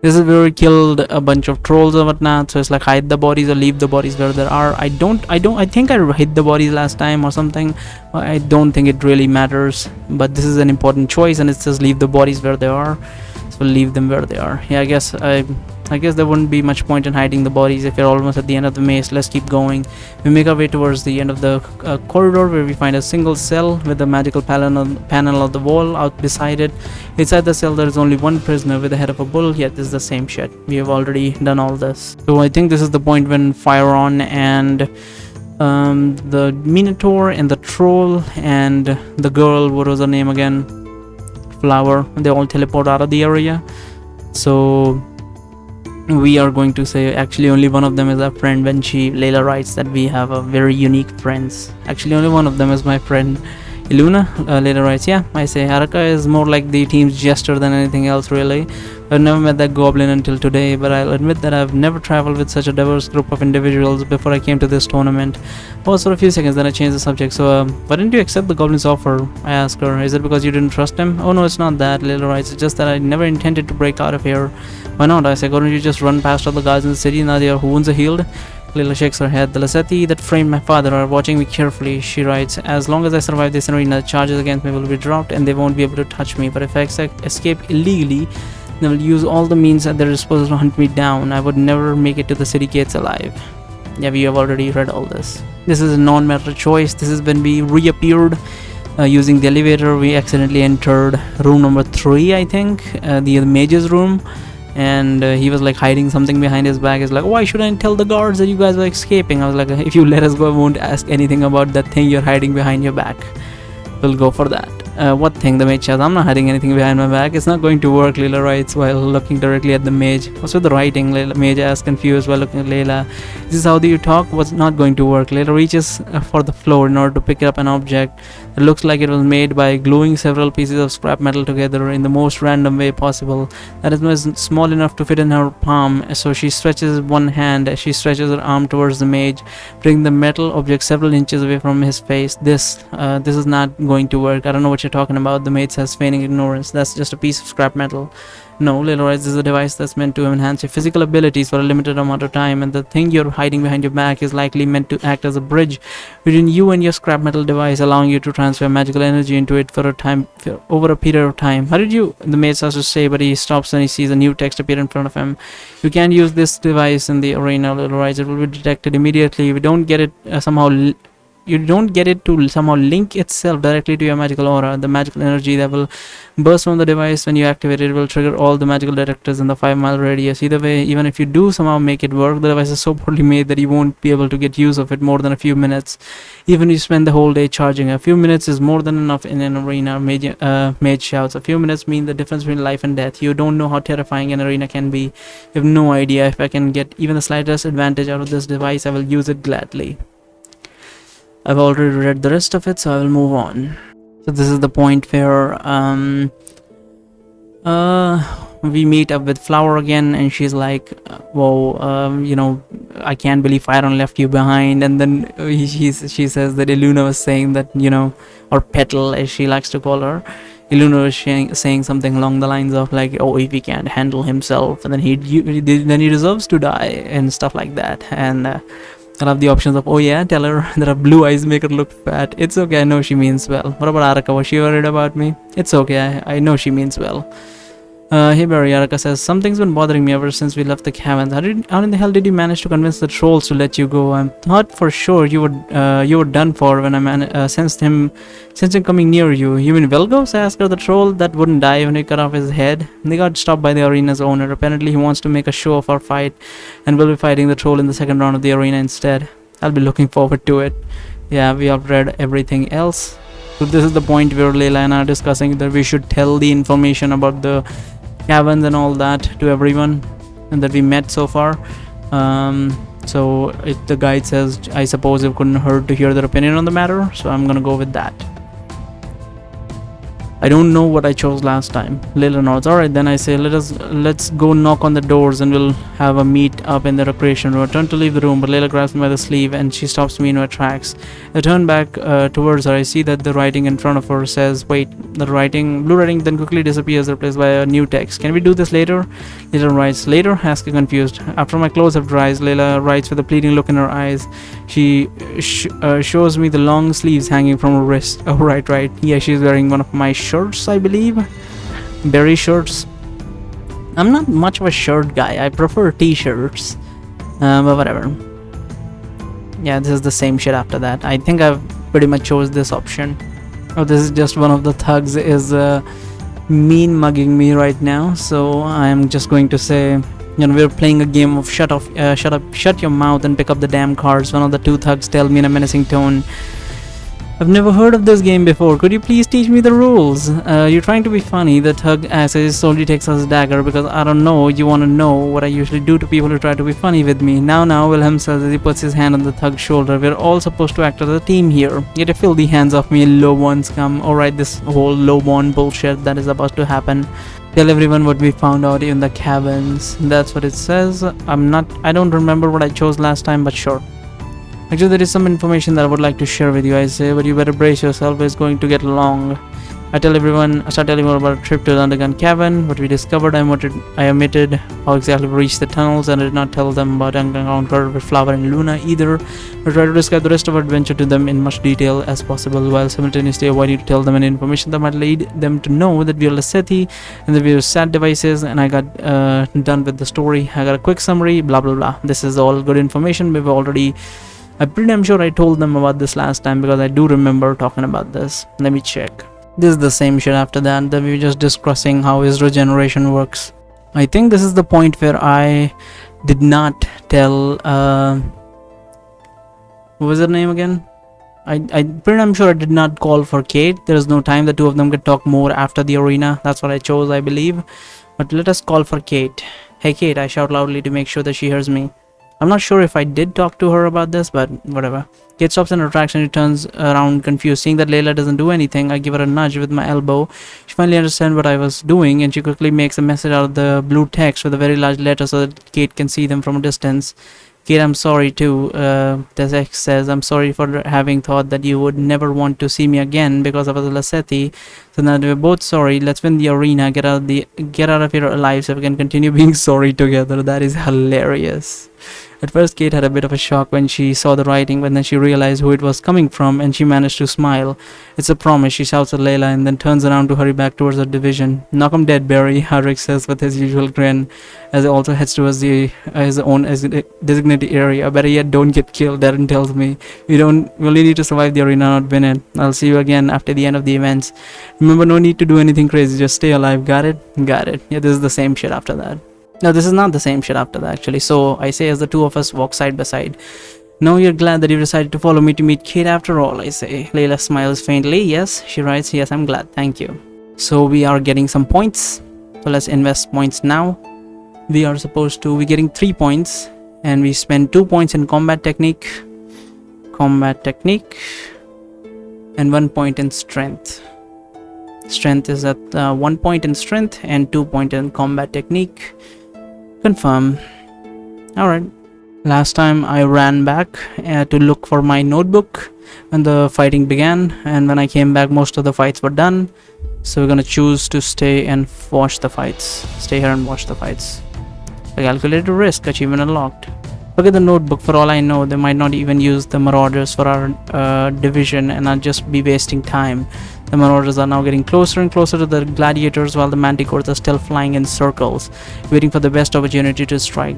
This is where we killed a bunch of trolls or whatnot, so it's like hide the bodies or leave the bodies where there are. I think I hid the bodies last time or something. I don't think it really matters, but this is an important choice, and it says leave the bodies where they are, so leave them where they are. Yeah, I guess there wouldn't be much point in hiding the bodies if you're almost at the end of the maze. Let's keep going. We make our way towards the end of the corridor, where we find a single cell with a magical panel on the wall out beside it. Inside the cell there is only one prisoner with the head of a bull, yet this is the same shit. We have already done all this. So I think this is the point when Firon and the Minotaur and the troll and the girl, what was her name again? Flower, they all teleport out of the area. So we are going to say actually only one of them is our friend. When Layla writes that we have a very unique friends, actually only one of them is my friend Iluna. Layla writes, yeah, I say Haraka is more like the team's jester than anything else really. I've never met that goblin until today, but I'll admit that I've never traveled with such a diverse group of individuals before I came to this tournament. Pause for a few seconds, then I changed the subject. So why didn't you accept the goblin's offer? I asked her. Is it because you didn't trust him? Oh no, it's not that, Layla writes. It's just that I never intended to break out of here. Why not? I say, couldn't you just run past all the guards in the city now their wounds are healed? Layla shakes her head. The Laseti that framed my father are watching me carefully, she writes. As long as I survive this arena, the charges against me will be dropped and they won't be able to touch me. But if I escape illegally, they will use all the means at their disposal to hunt me down. I would never make it to the city gates alive. Yeah, we have already read all this. This is a non-matter choice. This is when we reappeared using the elevator. We accidentally entered room number 3, I think, the mage's room. And he was like hiding something behind his back. He's like, why should I tell the guards that you guys were escaping? I was like, if you let us go, I won't ask anything about that thing you're hiding behind your back. We'll go for that. What thing? The mage says, I'm not hiding anything behind my back. It's not going to work, Layla writes while looking directly at the mage. What's with the writing? Mage asks, confused while looking at Layla. This is how do you talk? What's not going to work? Layla reaches for the floor in order to pick up an object that looks like it was made by gluing several pieces of scrap metal together in the most random way possible. That is small enough to fit in her palm, so she stretches one hand as she stretches her arm towards the mage, bringing the metal object several inches away from his face. This is not going to work. I don't know what you're talking about, the mage says, feigning ignorance. That's just a piece of scrap metal. No, Layla writes, this is a device that's meant to enhance your physical abilities for a limited amount of time, and the thing you're hiding behind your back is likely meant to act as a bridge between you and your scrap metal device, allowing you to transfer magical energy into it over a period of time. How did you? The mage starts to say, but he stops when he sees a new text appear in front of him. You can't use this device in the arena, Layla writes. It will be detected immediately. We don't get it you don't get it to somehow link itself directly to your magical aura. The magical energy that will burst from the device when you activate it will trigger all the magical detectors in the 5-mile radius. Either way, even if you do somehow make it work, the device is so poorly made that you won't be able to get use of it more than a few minutes. Even if you spend the whole day charging. A few minutes is more than enough in an arena, mage shouts. A few minutes mean the difference between life and death. You don't know how terrifying an arena can be. You have no idea. If I can get even the slightest advantage out of this device, I will use it gladly. I've already read the rest of it, so I will move on. So this is the point where we meet up with Flower again, and she's like, whoa, you know, I can't believe Firon left you behind. And then she says that Iluna was saying that, you know, or Petal as she likes to call her, Iluna was saying something along the lines of like, oh, if he can't handle himself, and then he deserves to die and stuff like that. And I love the options of, oh yeah, tell her that her blue eyes make her look fat. It's okay, I know she means well. What about Araka? Was she worried about me? It's okay, I know she means well. Hey Barry, Araka says, something's been bothering me ever since we left the caverns. How in the hell did you manage to convince the trolls to let you go? I thought for sure you were done for when I sensed him coming near you. You mean Velgos? I asked her. The troll that wouldn't die when we cut off his head. They got stopped by the arena's owner. Apparently he wants to make a show of our fight, and we'll be fighting the troll in the second round of the arena instead. I'll be looking forward to it. Yeah, we have read everything else. So this is the point where Layla and I are discussing that we should tell the information about the caverns and all that to everyone and that we met so far. So the guide says, I suppose it couldn't hurt to hear their opinion on the matter, so I'm gonna go with that. I don't know what I chose last time. Layla nods. Alright, then I say, let's go knock on the doors and we'll have a meet up in the recreation room. I turn to leave the room, but Layla grabs me by the sleeve and she stops me in my tracks. I turn back towards her. I see that the writing in front of her says, wait, the blue writing then quickly disappears, replaced by a new text. Can we do this later? Layla writes. Later? Ask her confused. After my clothes have dried, Layla writes with a pleading look in her eyes. She shows me the long sleeves hanging from her wrist. Oh, right. Yeah, she's wearing one of my shirts, I believe. Berry shirts. I'm not much of a shirt guy. I prefer t-shirts. But whatever. Yeah, this is the same shit after that. I think I've pretty much chose this option. Oh, this is just one of the thugs is mean mugging me right now. So I'm just going to say, we're playing a game of shut your mouth and pick up the damn cards. One of the two thugs tell me in a menacing tone. I've never heard of this game before. Could you please teach me the rules? You're trying to be funny. The thug asks, solely takes his dagger because I don't know. You want to know what I usually do to people who try to be funny with me. Now, Wilhelm says as he puts his hand on the thug's shoulder. We're all supposed to act as a team here. Get your filthy hands off me, low-born scum. Alright, this whole low-born bullshit that is about to happen. Tell everyone what we found out in the cabins. That's what it says. I don't remember what I chose last time, but sure. Actually, there is some information that I would like to share with you, I say, but you better brace yourself. It's going to get long. I start telling everyone about a trip to the underground cabin, what we discovered, I omitted how exactly we reached the tunnels, and I did not tell them about an encounter with Flower and Luna either. I try to describe the rest of our adventure to them in much detail as possible, while simultaneously avoiding to tell them any information that might lead them to know that we are Lasethi and that we are SAT devices. And I got done with the story. I got a quick summary, blah blah blah. This is all good information. I'm pretty damn sure I told them about this last time because I do remember talking about this. Let me check. This is the same shit after that we were just discussing how his regeneration works. I think this is the point where I did not tell what was her name again? I'm pretty damn sure I did not call for Kate. There is no time. The two of them could talk more after the arena. That's what I chose, I believe. But let us call for Kate. Hey Kate, I shout loudly to make sure that she hears me. I'm not sure if I did talk to her about this, but whatever. Kate stops in her tracks and she turns around confused. Seeing that Layla doesn't do anything, I give her a nudge with my elbow. She finally understands what I was doing and she quickly makes a message out of the blue text with a very large letter so that Kate can see them from a distance. Kate, I'm sorry too. The text says, I'm sorry for having thought that you would never want to see me again because I was a Lasethi. So now we're both sorry. Let's win the arena. Get out of here alive so we can continue being sorry together. That is hilarious. At first, Kate had a bit of a shock when she saw the writing, but then she realized who it was coming from and she managed to smile. It's a promise, she shouts at Layla and then turns around to hurry back towards her division. Knock 'em dead, Barry, Hardrick says with his usual grin as he also heads towards his own designated area. Better yet, don't get killed, Darren tells me. We only need to survive the arena, not win it. I'll see you again after the end of the events. Remember, no need to do anything crazy, just stay alive, got it? Got it. Yeah, this is the same shit after that. No, this is not the same shit after that actually. So I say as the two of us walk side by side. No, you're glad that you decided to follow me to meet Kate after all, I say. Layla smiles faintly. Yes, she writes. Yes, I'm glad. Thank you. So we are getting some points. So let's invest points now. We're getting 3 points. And we spend 2 points in combat technique. And 1 point in strength. Strength is at 1 point in strength and 2 points in combat technique. Confirm. Alright. Last time I ran back to look for my notebook when the fighting began, and when I came back most of the fights were done. So we're gonna choose to stay and watch the fights. Stay here and watch the fights. A calculated risk, achievement unlocked. Look at the notebook. For all I know, they might not even use the Marauders for our division, and I'll just be wasting time. The Marauders are now getting closer and closer to the gladiators, while the Manticores are still flying in circles, waiting for the best opportunity to strike.